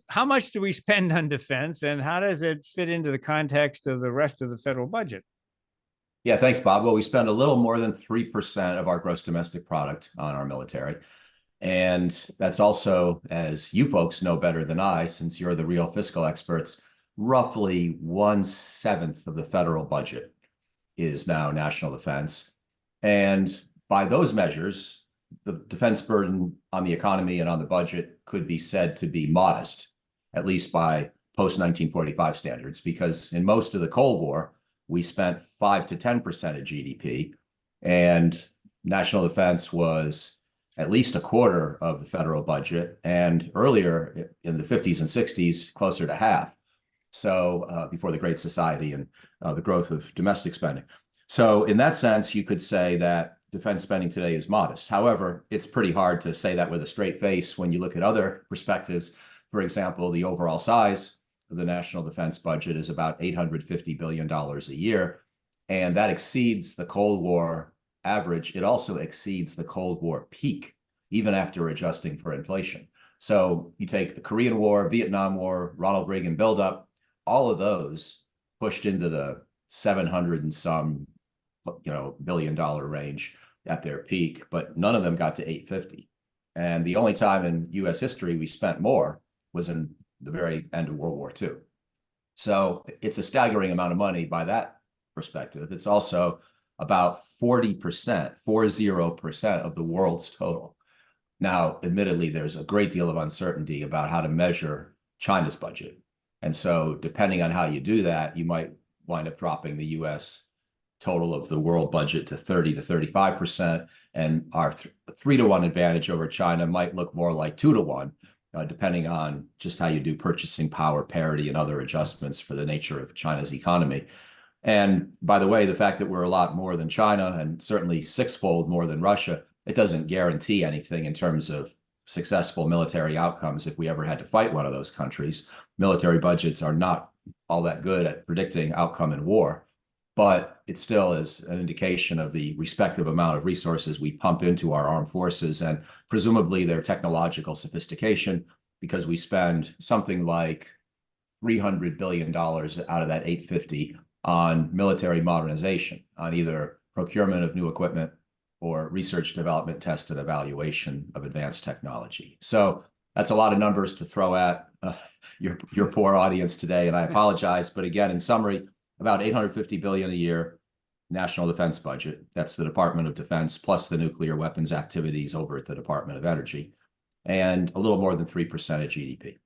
how much do we spend on defense, and how does it fit into the context of the rest of the federal budget? Yeah, thanks, Bob. Well, we spend a little more than 3% of our gross domestic product on our military. And that's also, as you folks know better than I, since you're the real fiscal experts, roughly 1/7 of the federal budget is now national defense. And by those measures, the defense burden on the economy and on the budget could be said to be modest, at least by post-1945 standards, because in most of the Cold War, we spent 5 to 10% of GDP, and national defense was at least a quarter of the federal budget, and earlier in the 50s and 60s, closer to half. So before the Great Society and the growth of domestic spending. So in that sense, you could say that defense spending today is modest. However, it's pretty hard to say that with a straight face when you look at other perspectives. For example, the overall size of the national defense budget is about $850 billion a year, and that exceeds the Cold War average. It also exceeds the Cold War peak, even after adjusting for inflation. So you take the Korean War, Vietnam War, Ronald Reagan buildup, all of those pushed into the 700 and some billion-dollar range at their peak, but none of them got to 850. And the only time in U.S. history we spent more was in the very end of World War II. So it's a staggering amount of money by that perspective. It's also about 40% of the world's total. Now, admittedly, there's a great deal of uncertainty about how to measure China's budget. And so depending on how you do that, you might wind up dropping the U.S. total of the world budget to 30 to 35%. And our 3-to-1 advantage over China might look more like 2-to-1, depending on just how you do purchasing power parity and other adjustments for the nature of China's economy. And by the way, the fact that we're a lot more than China, and certainly 6-fold more than Russia, it doesn't guarantee anything in terms of successful military outcomes if we ever had to fight one of those countries. Military budgets are not all that good at predicting outcome in war, but it still is an indication of the respective amount of resources we pump into our armed forces and presumably their technological sophistication, because we spend something like $300 billion out of that 850 on military modernization, on either procurement of new equipment or research, development, test, and evaluation of advanced technology. So that's a lot of numbers to throw at your poor audience today, and I apologize. But again, in summary, about $850 billion a year national defense budget. That's the Department of Defense plus the nuclear weapons activities over at the Department of Energy, and a little more than 3% of GDP.